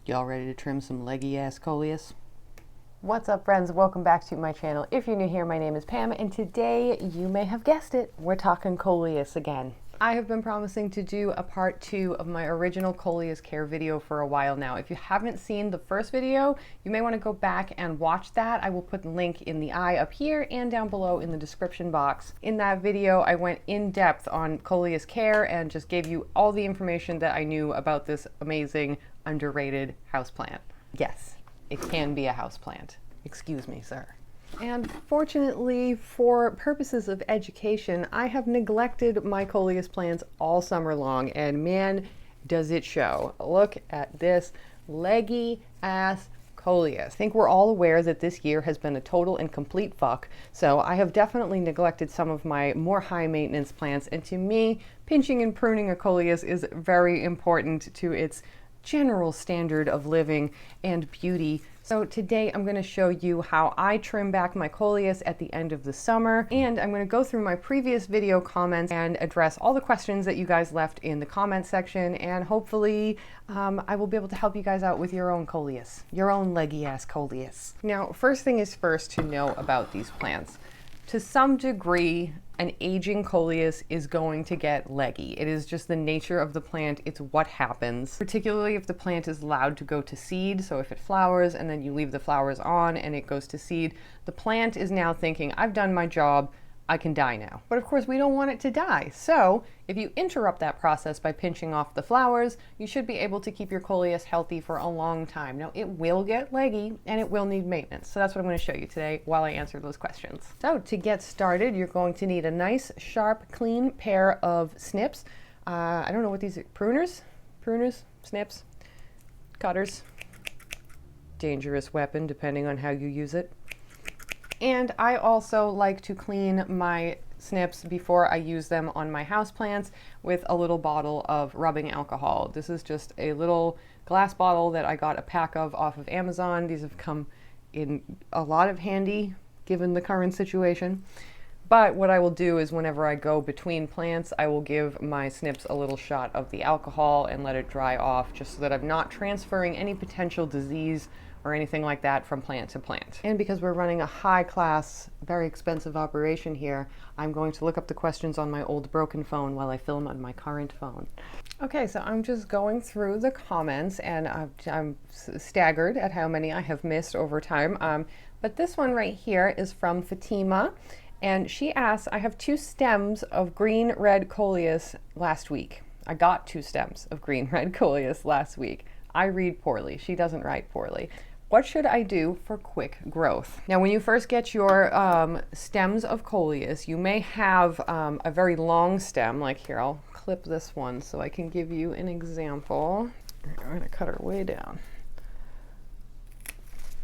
Y'all ready to trim some leggy ass Coleus? What's up, friends? Welcome back to my channel. If you're new here, my name is Pam, and today, you may have guessed it, we're talking Coleus again. I have been promising to do a part 2 of my original Coleus care video for a while now. If you haven't seen the first video, you may want to go back and watch that. I will put the link in the eye up here and down below in the description box. In that video, I went in depth on Coleus care and just gave you all the information that I knew about this amazing, underrated houseplant. Yes, it can be a houseplant. Excuse me, sir. And fortunately, for purposes of education, I have neglected my Coleus plants all summer long, and man, does it show. Look at this leggy ass Coleus. I think we're all aware that this year has been a total and complete fuck, so I have definitely neglected some of my more high maintenance plants, and to me, pinching and pruning a Coleus is very important to its general standard of living and beauty. So today I'm going to show you how I trim back my Coleus at the end of the summer, and I'm going to go through my previous video comments and address all the questions that you guys left in the comment section, and hopefully I will be able to help you guys out with your own Coleus, your own leggy ass Coleus. Now, first thing is first to know about these plants. To some degree, an aging Coleus is going to get leggy. It is just the nature of the plant. It's what happens, particularly if the plant is allowed to go to seed. So if it flowers and then you leave the flowers on and it goes to seed, the plant is now thinking, I've done my job, I can die now. But of course we don't want it to die. So if you interrupt that process by pinching off the flowers, you should be able to keep your Coleus healthy for a long time. Now it will get leggy and it will need maintenance. So that's what I'm going to show you today while I answer those questions. So to get started, you're going to need a nice, sharp, clean pair of snips. I don't know what these are, pruners, snips, cutters. Dangerous weapon depending on how you use it. And I also like to clean my snips before I use them on my houseplants with a little bottle of rubbing alcohol. This is just a little glass bottle that I got a pack of off of Amazon. These have come in a lot of handy given the current situation. But what I will do is whenever I go between plants, I will give my snips a little shot of the alcohol and let it dry off, just so that I'm not transferring any potential disease or anything like that from plant to plant. And because we're running a high class, very expensive operation here, I'm going to look up the questions on my old broken phone while I film on my current phone. Okay, so I'm just going through the comments, and I'm staggered at how many I have missed over time. But this one right here is from Fatima, and she asks, I have 2 stems of green-red Coleus last week. I got 2 stems of green-red Coleus last week. I read poorly. She doesn't write poorly. What should I do for quick growth? Now, when you first get your stems of Coleus, you may have a very long stem. Like here, I'll clip this one so I can give you an example. I'm going to cut her way down.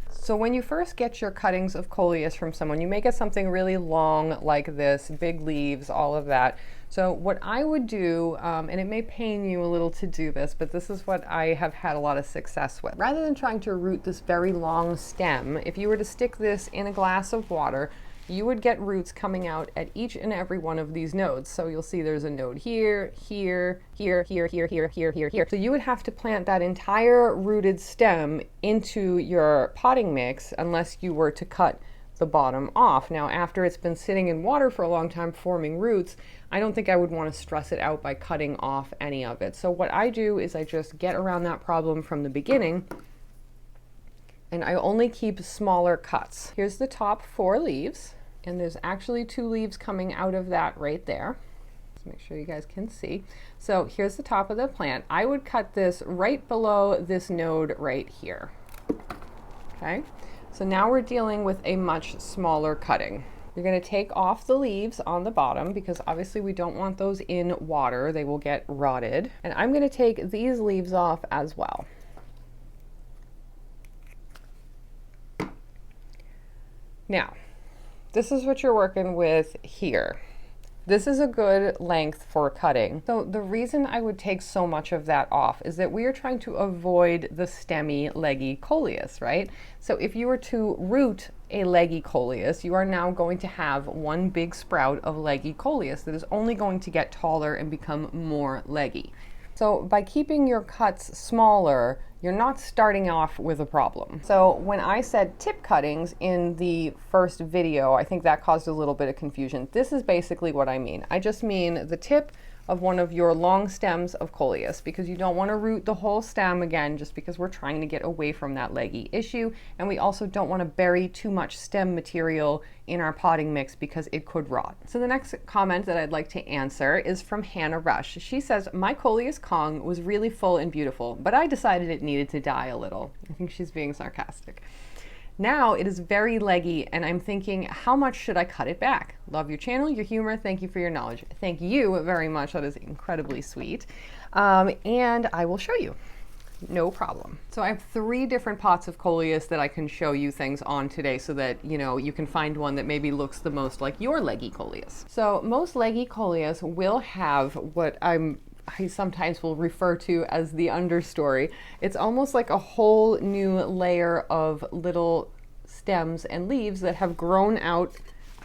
So when you first get your cuttings of Coleus from someone, you may get something really long like this, big leaves, all of that. So what I would do, and it may pain you a little to do this, but this is what I have had a lot of success with. Rather than trying to root this very long stem, if you were to stick this in a glass of water, you would get roots coming out at each and every one of these nodes. So you'll see there's a node here, here, here, here, here, here, here, here, here. So you would have to plant that entire rooted stem into your potting mix unless you were to cut the bottom off. Now, after it's been sitting in water for a long time forming roots, I don't think I would want to stress it out by cutting off any of it. So what I do is I just get around that problem from the beginning, and I only keep smaller cuts. Here's the top 4 leaves, and there's actually 2 leaves coming out of that right there. Let's make sure you guys can see. So here's the top of the plant. I would cut this right below this node right here. Okay, so now we're dealing with a much smaller cutting. You're going to take off the leaves on the bottom because obviously we don't want those in water. They will get rotted. And I'm going to take these leaves off as well. Now, this is what you're working with here. This is a good length for cutting. So the reason I would take so much of that off is that we are trying to avoid the stemmy, leggy Coleus, right? So if you were to root a leggy Coleus, you are now going to have one big sprout of leggy Coleus that is only going to get taller and become more leggy. So by keeping your cuts smaller, you're not starting off with a problem. So when I said tip cuttings in the first video, I think that caused a little bit of confusion. This is basically what I mean. I just mean the tip of one of your long stems of Coleus, because you don't want to root the whole stem again, just because we're trying to get away from that leggy issue. And we also don't want to bury too much stem material in our potting mix because it could rot. So the next comment that I'd like to answer is from Hannah Rush. She says, my Coleus Kong was really full and beautiful, but I decided it needed to die a little. I think she's being sarcastic. Now it is very leggy, and I'm thinking, how much should I cut it back? Love your channel, your humor, thank you for your knowledge. Thank you very much, that is incredibly sweet. And I will show you, no problem. So I have 3 different pots of Coleus that I can show you things on today so that, you know, you can find one that maybe looks the most like your leggy Coleus. So most leggy Coleus will have what I sometimes will refer to as the understory. It's almost like a whole new layer of little stems and leaves that have grown out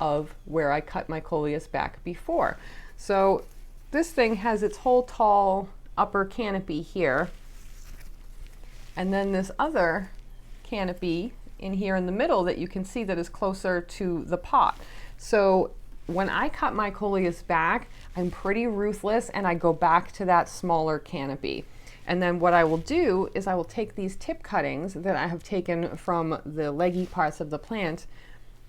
of where I cut my Coleus back before. So this thing has its whole tall upper canopy here, and then this other canopy in here in the middle that you can see that is closer to the pot. So when I cut my Coleus back, I'm pretty ruthless and I go back to that smaller canopy. And then what I will do is I will take these tip cuttings that I have taken from the leggy parts of the plant,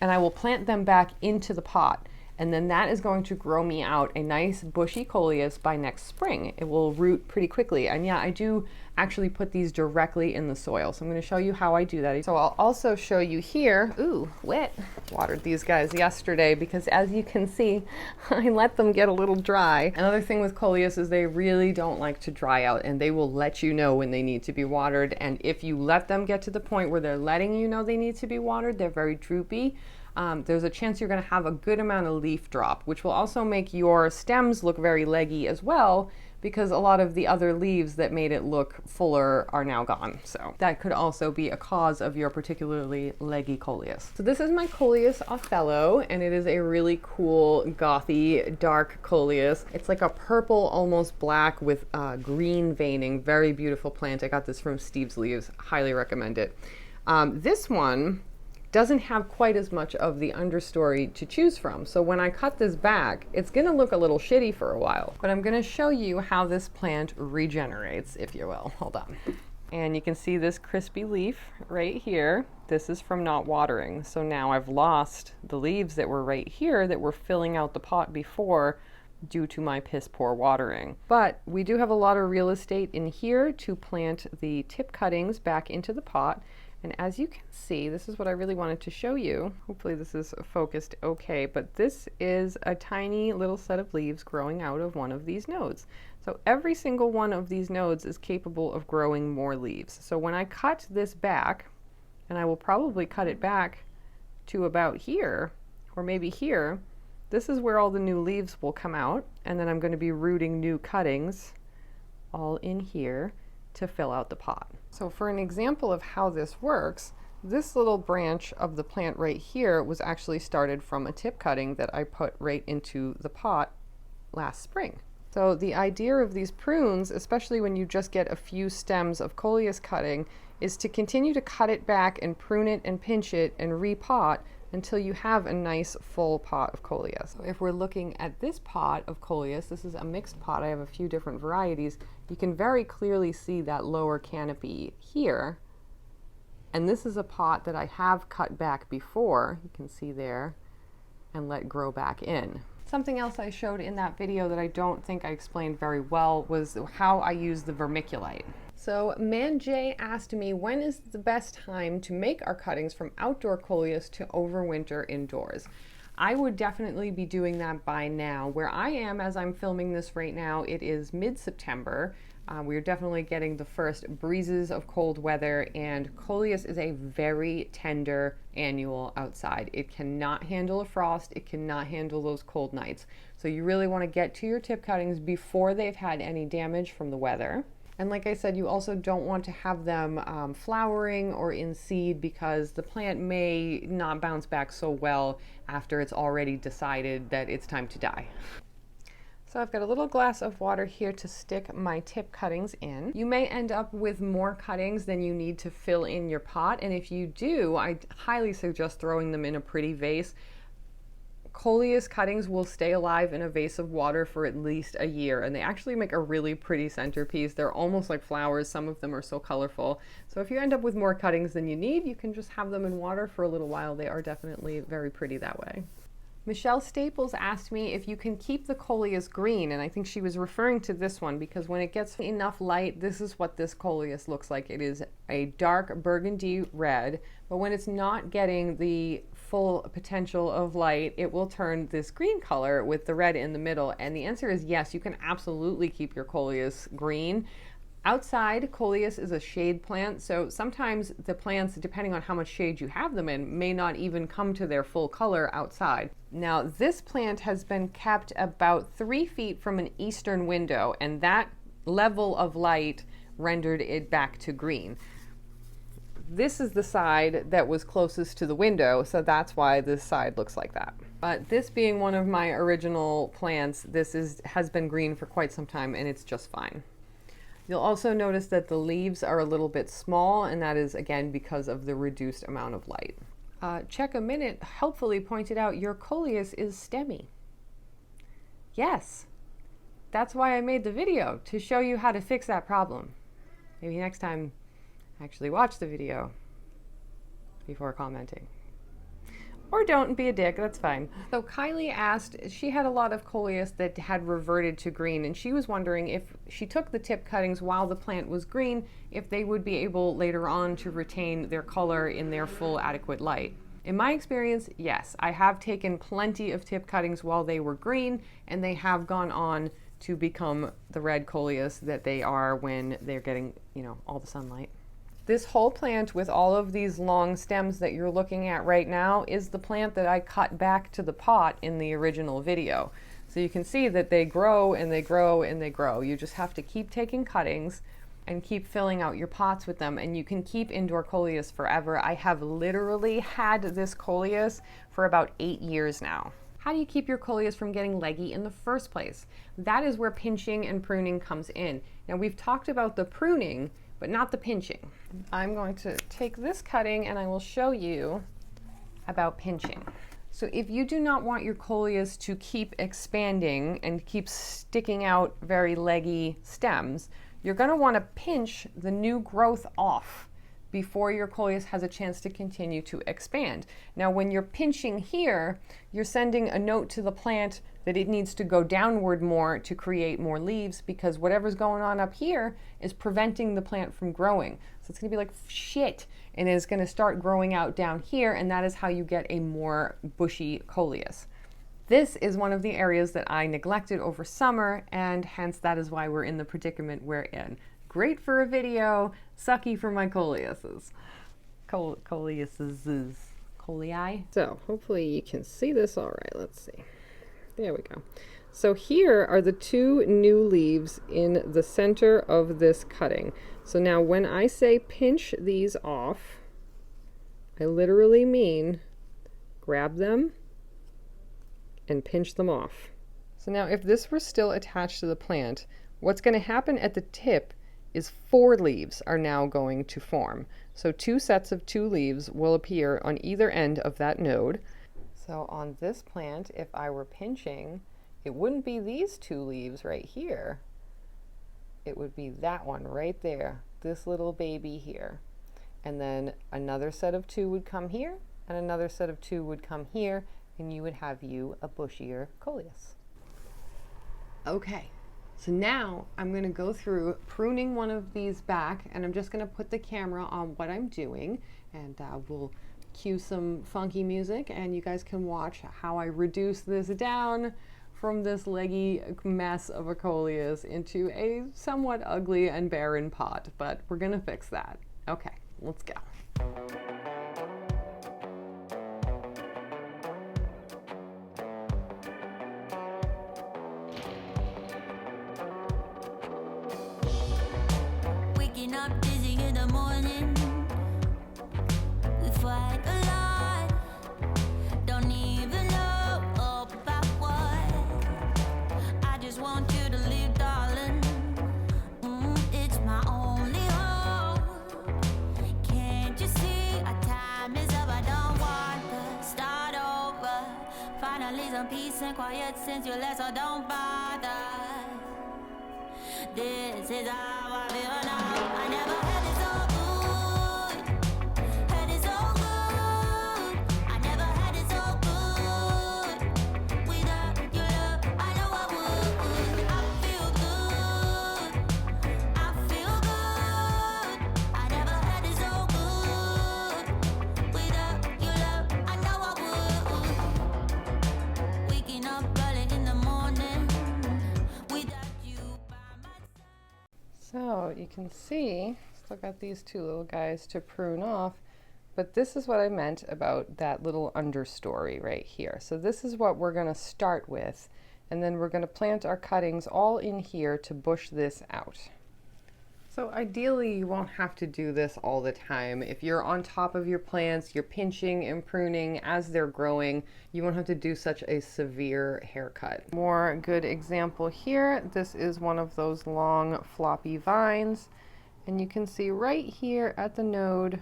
and I will plant them back into the pot. And then that is going to grow me out a nice bushy Coleus by next spring. It will root pretty quickly. And yeah, I do actually put these directly in the soil. So I'm going to show you how I do that. So I'll also show you here, ooh, wet. Watered these guys yesterday because as you can see, I let them get a little dry. Another thing with Coleus is they really don't like to dry out, and they will let you know when they need to be watered. And if you let them get to the point where they're letting you know they need to be watered, they're very droopy. There's a chance you're going to have a good amount of leaf drop, which will also make your stems look very leggy as well, because a lot of the other leaves that made it look fuller are now gone. So that could also be a cause of your particularly leggy Coleus. So this is my Coleus Othello, and it is a really cool, gothy, dark Coleus. It's like a purple, almost black with green veining. Very beautiful plant. I got this from Steve's Leaves. Highly recommend it. This one doesn't have quite as much of the understory to choose from. So when I cut this back, it's gonna look a little shitty for a while, but I'm gonna show you how this plant regenerates, if you will. Hold on. And you can see this crispy leaf right here. This is from not watering. So now I've lost the leaves that were right here that were filling out the pot before due to my piss poor watering. But we do have a lot of real estate in here to plant the tip cuttings back into the pot. And as you can see, this is what I really wanted to show you. Hopefully this is focused okay, but this is a tiny little set of leaves growing out of one of these nodes. So every single one of these nodes is capable of growing more leaves. So when I cut this back, and I will probably cut it back to about here, or maybe here, this is where all the new leaves will come out, and then I'm going to be rooting new cuttings all in here to fill out the pot. So for an example of how this works, this little branch of the plant right here was actually started from a tip cutting that I put right into the pot last spring. So the idea of these prunes, especially when you just get a few stems of Coleus cutting, is to continue to cut it back and prune it and pinch it and repot until you have a nice full pot of Coleus. So if we're looking at this pot of Coleus, this is a mixed pot, I have a few different varieties, you can very clearly see that lower canopy here. And this is a pot that I have cut back before, you can see there, and let grow back in. Something else I showed in that video that I don't think I explained very well was how I use the vermiculite. So Man J asked me, when is the best time to make our cuttings from outdoor Coleus to overwinter indoors? I would definitely be doing that by now. Where I am as I'm filming this right now, it is mid-September. We're definitely getting the first breezes of cold weather, and Coleus is a very tender annual outside. It cannot handle a frost, it cannot handle those cold nights. So you really want to get to your tip cuttings before they've had any damage from the weather. And like I said, you also don't want to have them flowering or in seed, because the plant may not bounce back so well after it's already decided that it's time to die. So I've got a little glass of water here to stick my tip cuttings in. You may end up with more cuttings than you need to fill in your pot, and if you do, I highly suggest throwing them in a pretty vase. Coleus cuttings will stay alive in a vase of water for at least a year, and they actually make a really pretty centerpiece. They're almost like flowers. Some of them are so colorful. So if you end up with more cuttings than you need, you can just have them in water for a little while. They are definitely very pretty that way. Michelle Staples asked me if you can keep the Coleus green, and I think she was referring to this one because when it gets enough light, this is what this Coleus looks like. It is a dark burgundy red, but when it's not getting the full potential of light, it will turn this green color with the red in the middle. And the answer is yes, you can absolutely keep your Coleus green. Outside, Coleus is a shade plant, so sometimes the plants, depending on how much shade you have them in, may not even come to their full color outside. Now, this plant has been kept about 3 feet from an eastern window, and that level of light rendered it back to green. This is the side that was closest to the window, so that's why this side looks like that. But this being one of my original plants, this has been green for quite some time, and it's just fine. You'll also notice that the leaves are a little bit small, and that is again because of the reduced amount of light. Check a Minute helpfully pointed out your Coleus is stemmy. Yes, that's why I made the video, to show you how to fix that problem. Maybe next time actually watch the video before commenting. Or don't be a dick, that's fine. So Kylie asked, she had a lot of Coleus that had reverted to green, and she was wondering if she took the tip cuttings while the plant was green, if they would be able later on to retain their color in their full adequate light. In my experience, yes, I have taken plenty of tip cuttings while they were green, and they have gone on to become the red Coleus that they are when they're getting, all the sunlight. This whole plant with all of these long stems that you're looking at right now is the plant that I cut back to the pot in the original video. So you can see that they grow and they grow and they grow. You just have to keep taking cuttings and keep filling out your pots with them, and you can keep indoor Coleus forever. I have literally had this Coleus for about 8 years now. How do you keep your Coleus from getting leggy in the first place? That is where pinching and pruning comes in. Now we've talked about the pruning, but not the pinching. I'm going to take this cutting and I will show you about pinching. So if you do not want your Coleus to keep expanding and keep sticking out very leggy stems, you're going to want to pinch the new growth off before your Coleus has a chance to continue to expand. Now when you're pinching here, you're sending a note to the plant that it needs to go downward more to create more leaves, because whatever's going on up here is preventing the plant from growing. So it's gonna be like shit, and it's gonna start growing out down here, and that is how you get a more bushy Coleus. This is one of the areas that I neglected over summer, and hence that is why we're in the predicament we're in. Great for a video, sucky for my Coleuses. Coleuses. Colei. So hopefully you can see this all right. Let's see. There we go. So here are the 2 new leaves in the center of this cutting. So now when I say pinch these off, I literally mean grab them and pinch them off. So now if this were still attached to the plant, what's going to happen at the tip is 4 leaves are now going to form. So 2 sets of 2 leaves will appear on either end of that node. So on this plant, if I were pinching, it wouldn't be these 2 leaves right here. It would be that one right there, this little baby here. And then another set of 2 would come here, and another set of 2 would come here, and you would have a bushier Coleus. Okay, so now I'm going to go through pruning one of these back, and I'm just going to put the camera on what I'm doing, and we'll cue some funky music, and you guys can watch how I reduce this down from this leggy mess of a Coleus into a somewhat ugly and barren pot, but we're gonna fix that. Okay, let's go. Waking up dizzy in the morning. We fight a lot. Don't even know about what. I just want finally some peace and quiet since you left, so don't bother. This is how I feel now. I never had it so good. Had it so good. I never had it so good. Without your love, I know I would. I feel good. I feel good. I never had it so good. Without your love, I know I would. Waking up early in the morning. Without you by my side. So you can see, still got these two little guys to prune off, but this is what I meant about that little understory right here. So this is what we're going to start with, and then we're going to plant our cuttings all in here to bush this out. So ideally you won't have to do this all the time. If you're on top of your plants, you're pinching and pruning as they're growing, you won't have to do such a severe haircut. More good example here, this is one of those long floppy vines, and you can see right here at the node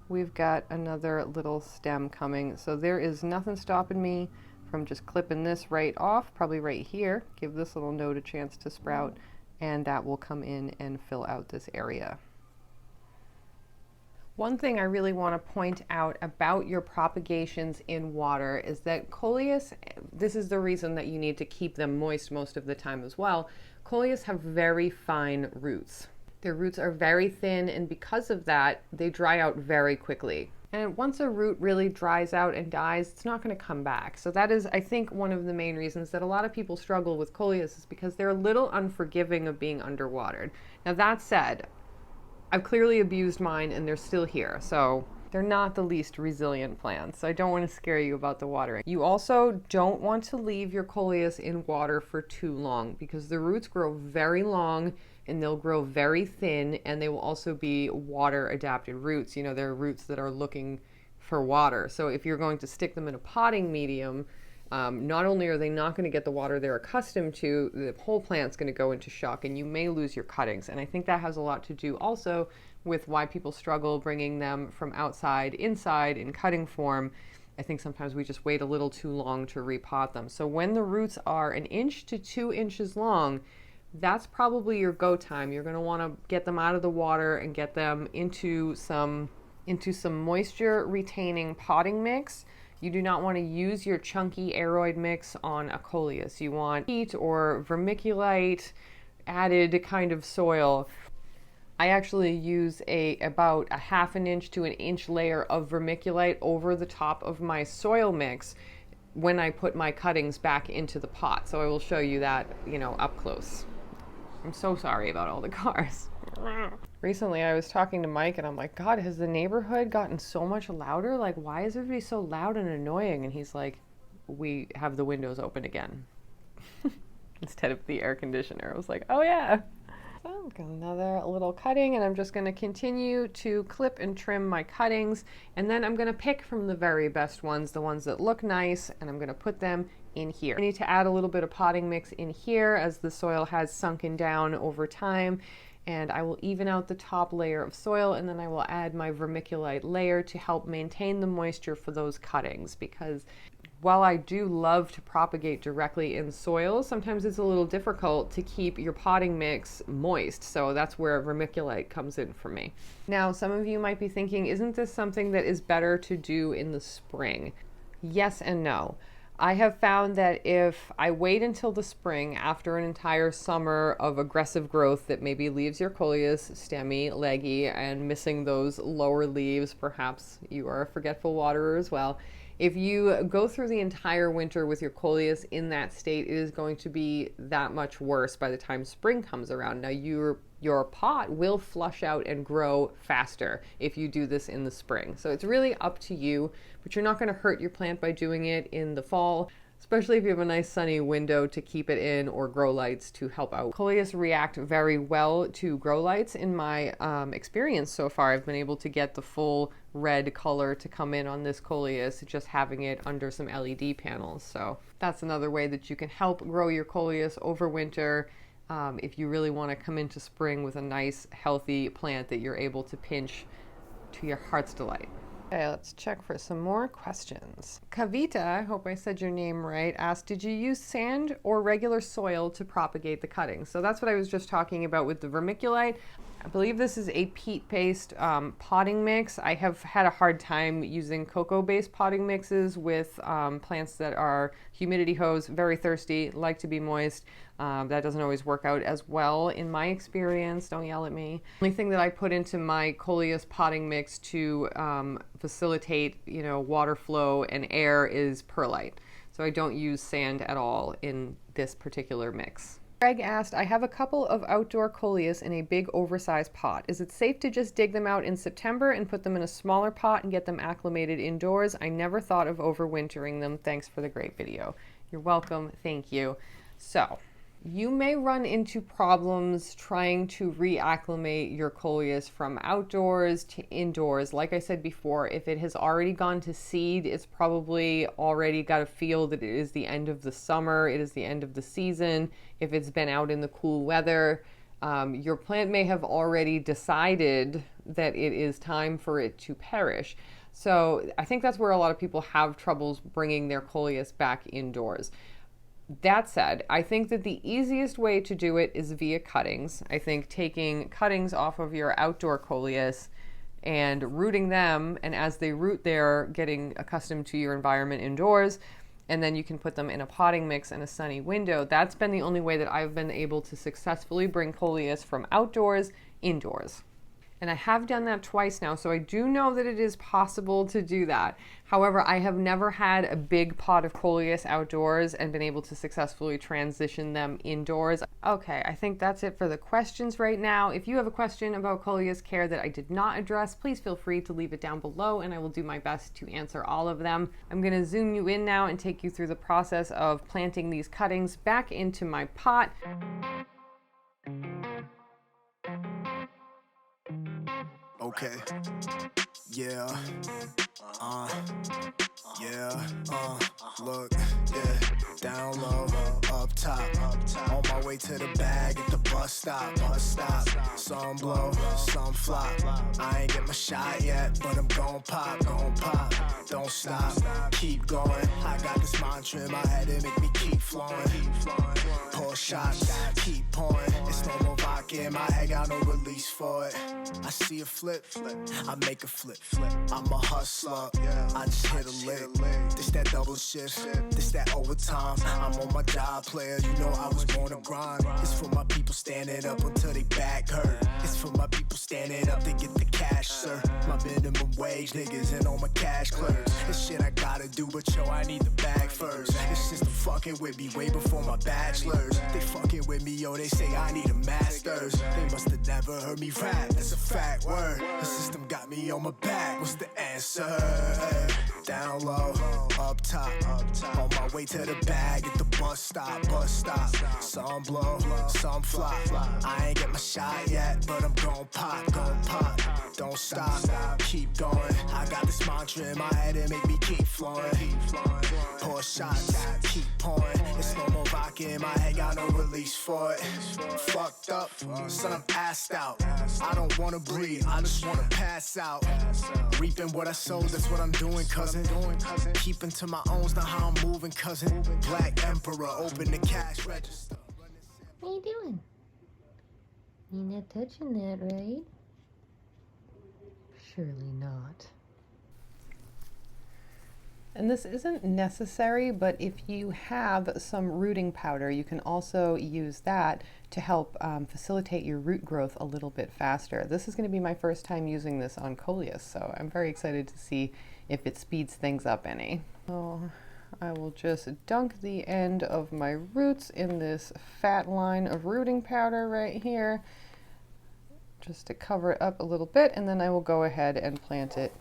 we've got another little stem coming. So there is nothing stopping me from just clipping this right off, probably right here, give this little node a chance to sprout, and that will come in and fill out this area. One thing I really want to point out about your propagations in water is that Coleus, this is the reason that you need to keep them moist most of the time as well. Coleus have very fine roots. Their roots are very thin, and because of that, they dry out very quickly. And once a root really dries out and dies, it's not going to come back. So that is, I think, one of the main reasons that a lot of people struggle with Coleus is because they're a little unforgiving of being underwatered. Now that said, I've clearly abused mine and they're still here. So they're not the least resilient plants. So I don't want to scare you about the watering. You also don't want to leave your Coleus in water for too long because the roots grow very long and they'll grow very thin, and they will also be water adapted roots. You know, they're roots that are looking for water. So if you're going to stick them in a potting medium, not only are they not going to get the water they're accustomed to, the whole plant's going to go into shock and you may lose your cuttings. And I think that has a lot to do also with why people struggle bringing them from outside inside in cutting form. I think sometimes we just wait a little too long to repot them. So when the roots are 1 inch to 2 inches long, that's probably your go time. You're going to want to get them out of the water and get them into some moisture retaining potting mix. You do not want to use your chunky aeroid mix on a Coleus. You want peat or vermiculite added kind of soil. I actually use about a 1/2 inch to 1 inch layer of vermiculite over the top of my soil mix when I put my cuttings back into the pot. So I will show you that, you know, up close. I'm so sorry about all the cars. Recently I was talking to Mike and I'm like, God, has the neighborhood gotten so much louder? Like, why is everybody so loud and annoying? And he's like, we have the windows open again instead of the air conditioner. I was like, oh yeah. So got another little cutting, and I'm just going to continue to clip and trim my cuttings, and then I'm going to pick from the very best ones, the ones that look nice, and I'm going to put them in here. I need to add a little bit of potting mix in here as the soil has sunken down over time, and I will even out the top layer of soil, and then I will add my vermiculite layer to help maintain the moisture for those cuttings, because while I do love to propagate directly in soil, sometimes it's a little difficult to keep your potting mix moist. So that's where vermiculite comes in for me. Now, some of you might be thinking, isn't this something that is better to do in the spring? Yes and no. I have found that if I wait until the spring after an entire summer of aggressive growth that maybe leaves your Coleus stemmy, leggy, and missing those lower leaves, perhaps you are a forgetful waterer as well. If you go through the entire winter with your Coleus in that state, it is going to be that much worse by the time spring comes around. Now your pot will flush out and grow faster if you do this in the spring. So it's really up to you, but you're not going to hurt your plant by doing it in the fall, especially if you have a nice sunny window to keep it in or grow lights to help out. Coleus react very well to grow lights in my experience so far. I've been able to get the full red color to come in on this Coleus, just having it under some LED panels. So that's another way that you can help grow your Coleus over winter if you really want to come into spring with a nice healthy plant that you're able to pinch to your heart's delight. Okay, let's check for some more questions. Kavita, I hope I said your name right, asked, did you use sand or regular soil to propagate the cuttings? So that's what I was just talking about with the vermiculite. I believe this is a peat-based potting mix. I have had a hard time using cocoa-based potting mixes with plants that are humidity hose, very thirsty, like to be moist. That doesn't always work out as well in my experience. Don't yell at me. The only thing that I put into my Coleus potting mix to facilitate, water flow and air is perlite. So I don't use sand at all in this particular mix. Greg asked, I have a couple of outdoor Coleus in a big oversized pot. Is it safe to just dig them out in September and put them in a smaller pot and get them acclimated indoors? I never thought of overwintering them. Thanks for the great video. You're welcome. Thank you. So, you may run into problems trying to reacclimate your Coleus from outdoors to indoors. Like I said before, if it has already gone to seed, it's probably already got a feel that it is the end of the summer, it is the end of the season. If it's been out in the cool weather, your plant may have already decided that it is time for it to perish. So I think that's where a lot of people have troubles bringing their Coleus back indoors. That said, I think that the easiest way to do it is via cuttings. I think taking cuttings off of your outdoor Coleus and rooting them, and as they root, they're getting accustomed to your environment indoors, and then you can put them in a potting mix in a sunny window. That's been the only way that I've been able to successfully bring Coleus from outdoors indoors. And I have done that twice now, so I do know that it is possible to do that. However, I have never had a big pot of Coleus outdoors and been able to successfully transition them indoors. Okay, I think that's it for the questions right now. If you have a question about Coleus care that I did not address, please feel free to leave it down below and I will do my best to answer all of them. I'm going to zoom you in now and take you through the process of planting these cuttings back into my pot. Okay. Yeah. Look, yeah. Down low, up top. On my way to the bag at the bus stop. Some blow, some flop. I ain't get my shot yet, but I'm gon' pop. Don't stop, keep going. I got this mantra in my head, it make me keep flowing. Pour shots, keep pouring. It's no more vodka in my head, got no release for it. I see a flip, I make a flip. I'm a hustler, I just hit a lick. This that double shift, this that overtime. I'm on my job, player, you know I was born to grind. It's for my people standing up until they back hurt. It's for my people standing up to get the cash, sir. My minimum wage niggas and all my cash clerks. This shit I gotta do, but yo, I need the bag first. This system fucking with me way before my bachelor's. They fucking with me, yo, they say I need a master's. They must have never heard me rap, that's a fact word. The system got me on my back, what's the answer? Down low, up top. On my way to the bag at the bus stop. Some blow, some flop. I ain't get my shot yet, but I'm gon' pop. Don't stop, keep going. I got this mantra in my head and make me keep flowing. Pour shots, keep pouring. It's no more vodka in my head, got no release for it. Fucked up, son, I'm assed out. I don't wanna breathe, I just wanna pass out. Reaping what I sowed, that's what I'm doing, cousin. Keeping to my owns, not how I'm moving, cousin. Black Emperor, open the cash register. What are you doing? You're not touching that, right? Surely not. And this isn't necessary, but if you have some rooting powder, you can also use that to help facilitate your root growth a little bit faster. This is going to be my first time using this on Coleus, so I'm very excited to see if it speeds things up any. So I will just dunk the end of my roots in this fat line of rooting powder right here, just to cover it up a little bit, and then I will go ahead and plant it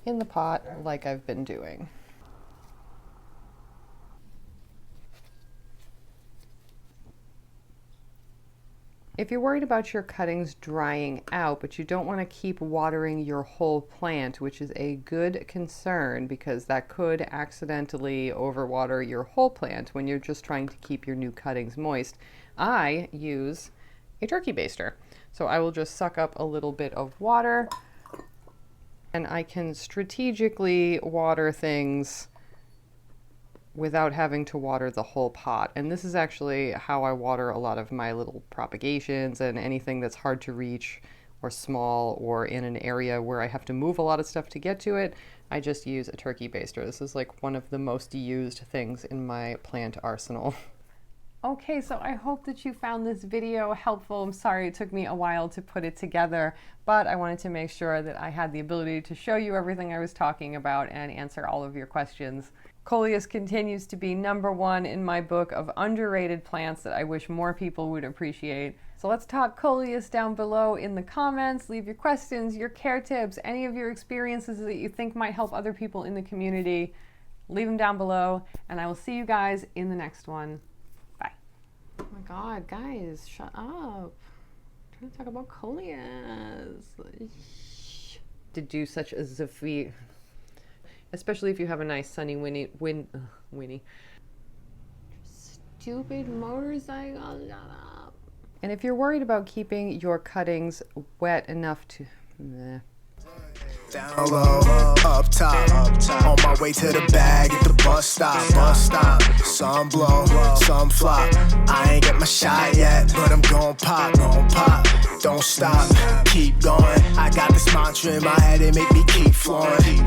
in the pot like I've been doing. If you're worried about your cuttings drying out, but you don't want to keep watering your whole plant, which is a good concern because that could accidentally overwater your whole plant when you're just trying to keep your new cuttings moist, I use a turkey baster. So I will just suck up a little bit of water And I can strategically water things without having to water the whole pot. And this is actually how I water a lot of my little propagations and anything that's hard to reach or small or in an area where I have to move a lot of stuff to get to it. I just use a turkey baster. This is like one of the most used things in my plant arsenal. Okay, so I hope that you found this video helpful. I'm sorry it took me a while to put it together, but I wanted to make sure that I had the ability to show you everything I was talking about and answer all of your questions. Coleus continues to be #1 in my book of underrated plants that I wish more people would appreciate. So let's talk Coleus down below in the comments. Leave your questions, your care tips, any of your experiences that you think might help other people in the community. Leave them down below, and I will see you guys in the next one. Oh my god, guys, shut up. I'm trying to talk about Coleus. To do such a Zafir, especially if you have a nice sunny windy. Stupid motorcycle, shut up. And if you're worried about keeping your cuttings wet enough to... Meh. Down low, up top, on my way to the bag at the bus stop. Some blow, some flop. I ain't get my shot yet, but I'm gon' pop. Don't stop, keep going. I got this mantra in my head, it make me keep flowing.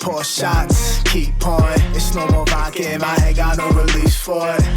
Pour shots, keep pouring. It's no more vodka in my head, got no release for it.